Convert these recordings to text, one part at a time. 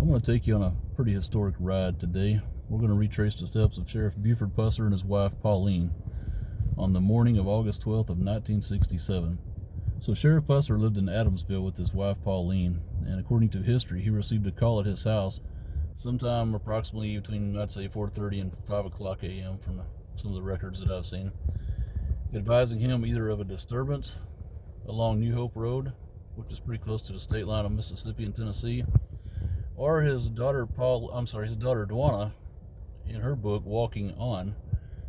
I'm going to take you on a pretty historic ride today. We're going to retrace the steps of Sheriff Buford Pusser and his wife Pauline on the morning of August 12th of 1967. So Sheriff Pusser lived in Adamsville with his wife Pauline, and according to history, he received a call at his house sometime approximately between, I'd say, 4:30 and 5 o'clock a.m. from some of the records that I've seen, advising him either of a disturbance along New Hope Road, which is pretty close to the state line of Mississippi and Tennessee, or his daughter Dwana, in her book, Walking On.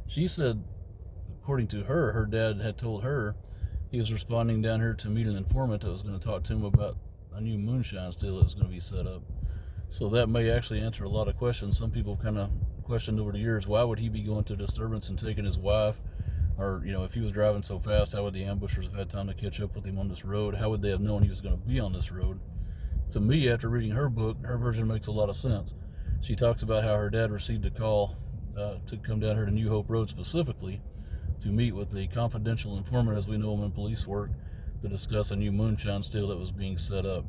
She said, according to her, her dad had told her he was responding down here to meet an informant that was going to talk to him about a new moonshine still that was going to be set up. So that may actually answer a lot of questions. Some people kind of questioned over the years, why would he be going to a disturbance and taking his wife? Or, if he was driving so fast, how would the ambushers have had time to catch up with him on this road? How would they have known he was going to be on this road? To me, after reading her book, her version makes a lot of sense. She talks about how her dad received a call to come down here to New Hope Road specifically to meet with the confidential informant, as we know him in police work, to discuss a new moonshine still that was being set up.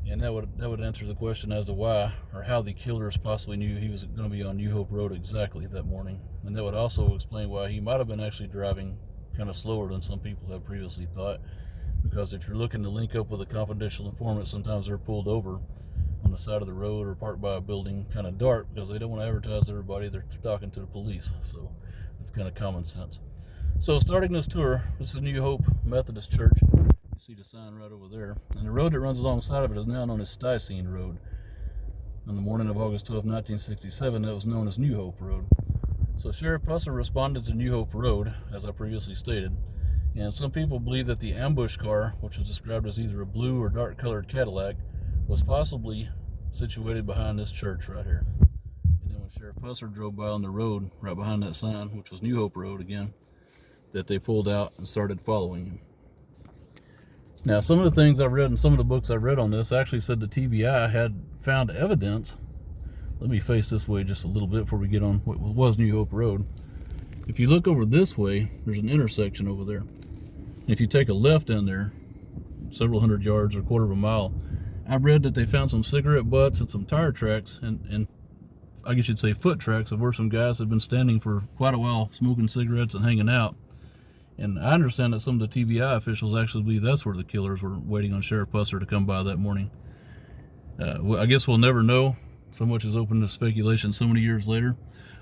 And that would answer the question as to why or how the killers possibly knew he was going to be on New Hope Road exactly that morning. And that would also explain why he might have been actually driving kind of slower than some people have previously thought. Because if you're looking to link up with a confidential informant, sometimes they're pulled over on the side of the road or parked by a building kind of dark because they don't want to advertise to everybody they're talking to the police. So it's kind of common sense. So starting this tour, this is New Hope Methodist Church. You see the sign right over there. And the road that runs alongside of it is now known as Stuycene Road. On the morning of August 12, 1967, that was known as New Hope Road. So Sheriff Pusser responded to New Hope Road, as I previously stated. And some people believe that the ambush car, which was described as either a blue or dark colored Cadillac, was possibly situated behind this church right here. And then when Sheriff Pusser drove by on the road right behind that sign, which was New Hope Road again, that they pulled out and started following him. Now, some of the things I've read and some of the books I've read on this actually said the TBI had found evidence. Let me face this way just a little bit before we get on what was New Hope Road. If you look over this way, there's an intersection over there. If you take a left in there, several hundred yards or a quarter of a mile, I read that they found some cigarette butts and some tire tracks, and I guess you'd say foot tracks of where some guys had been standing for quite a while smoking cigarettes and hanging out. And I understand that some of the TBI officials actually believe that's where the killers were waiting on Sheriff Pusser to come by that morning. I guess we'll never know. So much is open to speculation so many years later.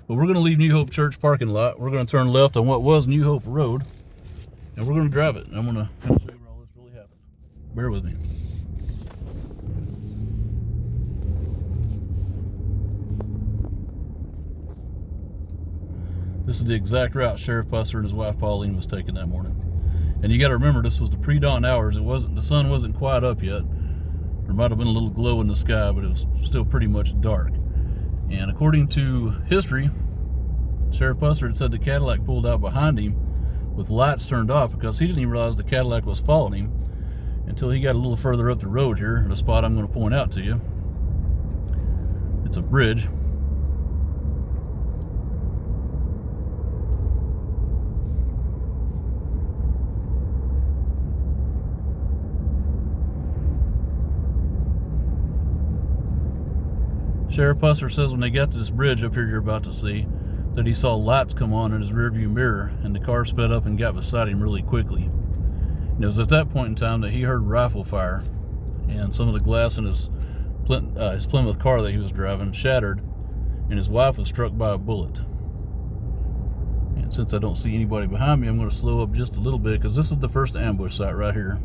But we're going to leave New Hope Church parking lot. We're going to turn left on what was New Hope Road. And we're going to drive it. And I'm going to show you where all this really happened. Bear with me. This is the exact route Sheriff Pusser and his wife Pauline was taking that morning. And you got to remember, this was the pre-dawn hours. The sun wasn't quite up yet. There might have been a little glow in the sky, but it was still pretty much dark. And according to history, Sheriff Pusser had said the Cadillac pulled out behind him with lights turned off because he didn't even realize the Cadillac was following him until he got a little further up the road here at a spot I'm going to point out to you. It's a bridge. Sheriff Pusser says when they got to this bridge up here you're about to see, that he saw lights come on in his rearview mirror, and the car sped up and got beside him really quickly. And it was at that point in time that he heard rifle fire, and some of the glass in his Plymouth car that he was driving shattered, and his wife was struck by a bullet. And since I don't see anybody behind me, I'm going to slow up just a little bit because this is the first ambush site right here.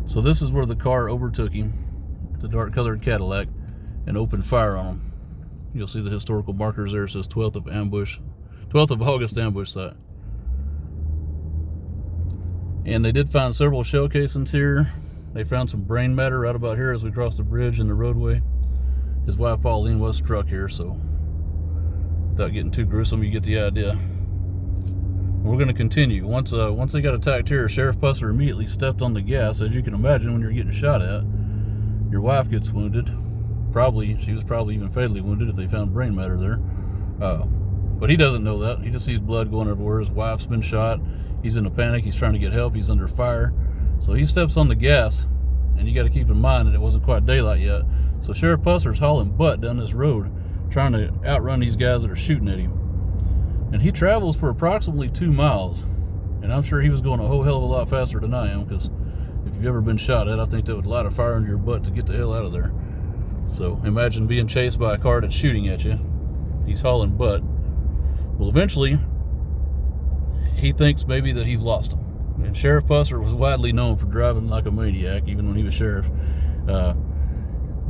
So this is where the car overtook him, the dark colored Cadillac, and opened fire on him. You'll see the historical markers there. It says 12th of August ambush site. And they did find several shell casings here. They found some brain matter right about here as we crossed the bridge in the roadway. His wife Pauline was struck here, so without getting too gruesome, you get the idea. We're going to continue. Once they got attacked here, Sheriff Pusser immediately stepped on the gas. As you can imagine, when you're getting shot at, your wife gets wounded. She was probably even fatally wounded if they found brain matter there. But he doesn't know that. He just sees blood going everywhere. His wife's been shot. He's in a panic. He's trying to get help. He's under fire. So he steps on the gas And you got to keep in mind that it wasn't quite daylight yet. So Sheriff Pusser's hauling butt down this road, trying to outrun these guys that are shooting at him. And he travels for approximately 2 miles. And I'm sure he was going a whole hell of a lot faster than I am, because if you've ever been shot at, I think that would light a fire under your butt to get the hell out of there. So imagine being chased by a car that's shooting at you. He's hauling butt. Well, eventually, he thinks maybe that he's lost him. And Sheriff Pusser was widely known for driving like a maniac, even when he was sheriff.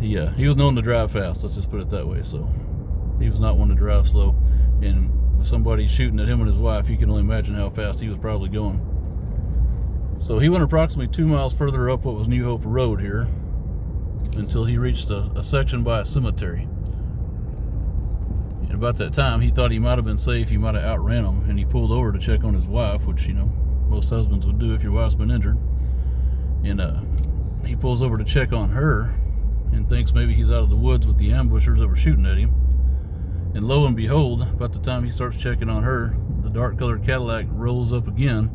He was known to drive fast, let's just put it that way. So he was not one to drive slow. And with somebody shooting at him and his wife, you can only imagine how fast he was probably going. So he went approximately 2 miles further up what was New Hope Road here, until he reached a section by a cemetery. And about that time, he thought he might have been safe. He might have outran him, and he pulled over to check on his wife, which, you know, most husbands would do if your wife's been injured. And he pulls over to check on her and thinks maybe he's out of the woods with the ambushers that were shooting at him. And lo and behold, about the time he starts checking on her, the dark-colored Cadillac rolls up again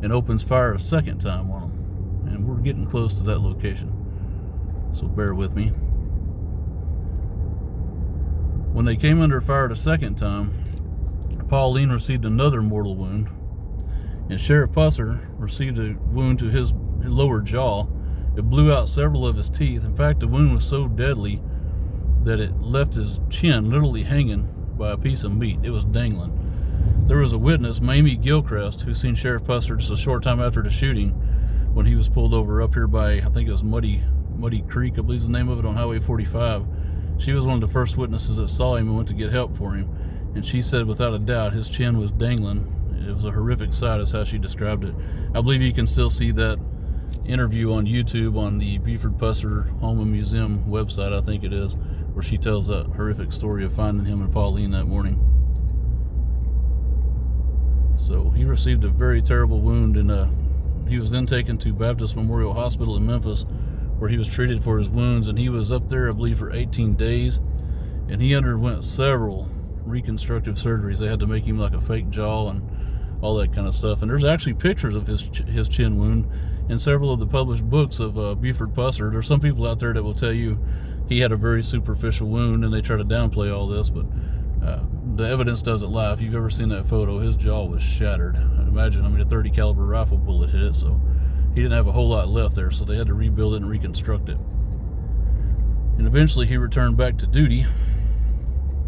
and opens fire a second time on him. And we're getting close to that location, so bear with me. When they came under fire the second time, Pauline received another mortal wound, and Sheriff Pusser received a wound to his lower jaw. It blew out several of his teeth. In fact, the wound was so deadly that it left his chin literally hanging by a piece of meat. It was dangling. There was a witness, Mamie Gilchrist, who seen Sheriff Pusser just a short time after the shooting, when he was pulled over up here by, I think it was Muddy Creek, I believe is the name of it, on Highway 45. She was one of the first witnesses that saw him and went to get help for him. And she said without a doubt his chin was dangling. It was a horrific sight, is how she described it. I believe you can still see that interview on YouTube on the Buford Pusser Home and Museum website, I think it is, where she tells that horrific story of finding him and Pauline that morning. So he received a very terrible wound, and he was then taken to Baptist Memorial Hospital in Memphis, where he was treated for his wounds, and he was up there, I believe, for 18 days, and he underwent several reconstructive surgeries. They had to make him like a fake jaw and all that kind of stuff. And there's actually pictures of his chin wound in several of the published books of Buford Pusser. There's some people out there that will tell you he had a very superficial wound, and they try to downplay all this, but the evidence doesn't lie. If you've ever seen that photo, his jaw was shattered. Imagine, a 30 caliber rifle bullet hit it, so he didn't have a whole lot left there, so they had to rebuild it and reconstruct it. And eventually he returned back to duty,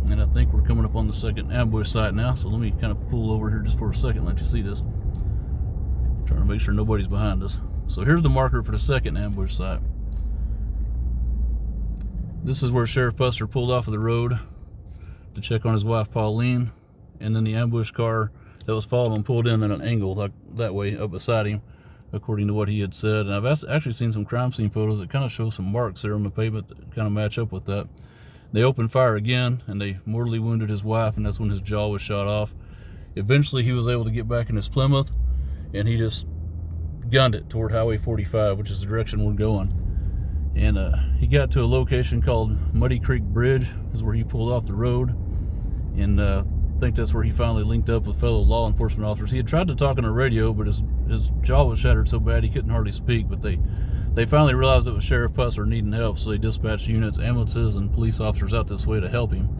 and I think we're coming up on the second ambush site now, so let me kind of pull over here just for a second, let you see this. Trying to make sure nobody's behind us. So here's the marker for the second ambush site. This is where Sheriff Pusser pulled off of the road to check on his wife Pauline, and then the ambush car that was following him pulled in at an angle like that way up beside him, according to what he had said. And I've actually seen some crime scene photos that kind of show some marks there on the pavement that kind of match up with that. They opened fire again, and they mortally wounded his wife, and that's when his jaw was shot off. Eventually he was able to get back in his Plymouth, and he just gunned it toward Highway 45, which is the direction we're going. And he got to a location called Muddy Creek Bridge, is where he pulled off the road. And I think that's where he finally linked up with fellow law enforcement officers. He had tried to talk on the radio, but his jaw was shattered so bad he couldn't hardly speak. But they finally realized it was Sheriff Pusser needing help, so they dispatched units, ambulances, and police officers out this way to help him.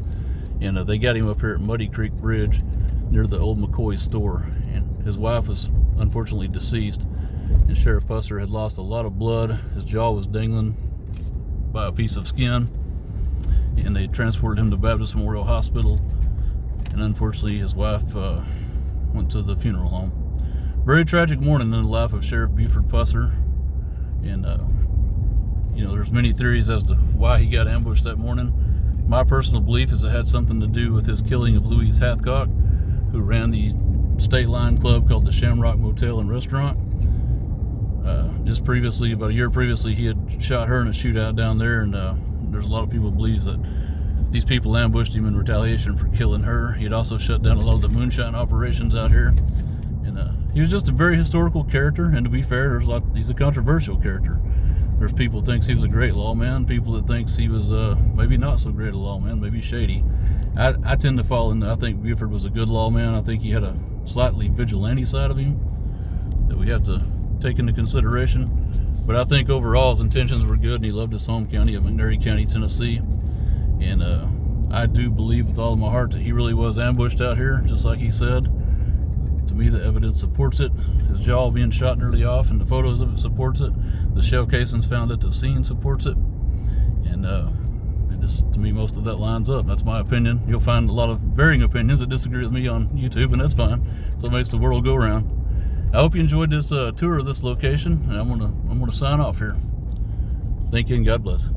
And they got him up here at Muddy Creek Bridge near the old McCoy store. And his wife was unfortunately deceased, and Sheriff Pusser had lost a lot of blood. His jaw was dangling by a piece of skin, and they transported him to Baptist Memorial Hospital, and unfortunately his wife went to the funeral home. Very tragic morning in the life of Sheriff Buford Pusser. And there's many theories as to why he got ambushed that morning. My personal belief is it had something to do with his killing of Louise Hathcock, who ran the State Line Club called the Shamrock Motel and Restaurant. Just previously, about a year previously, he had shot her in a shootout down there, and there's a lot of people who believe that these people ambushed him in retaliation for killing her. He had also shut down a lot of the moonshine operations out here, and he was just a very historical character. And to be fair, he's a controversial character. There's people that thinks he was a great lawman, people that thinks he was maybe not so great a lawman, maybe shady. I tend to fall into, I think Buford was a good lawman. I think he had a slightly vigilante side of him that we have to take into consideration. But I think overall his intentions were good, and he loved his home county of McNairy County, Tennessee. And I do believe with all of my heart that he really was ambushed out here, just like he said. To me, the evidence supports it. His jaw being shot nearly off, and the photos of it supports it. The shell casings found at the scene supports it. And just, to me, most of that lines up. That's my opinion. You'll find a lot of varying opinions that disagree with me on YouTube, and that's fine. So it makes the world go round. I hope you enjoyed this tour of this location, and I'm gonna sign off here. Thank you, and God bless.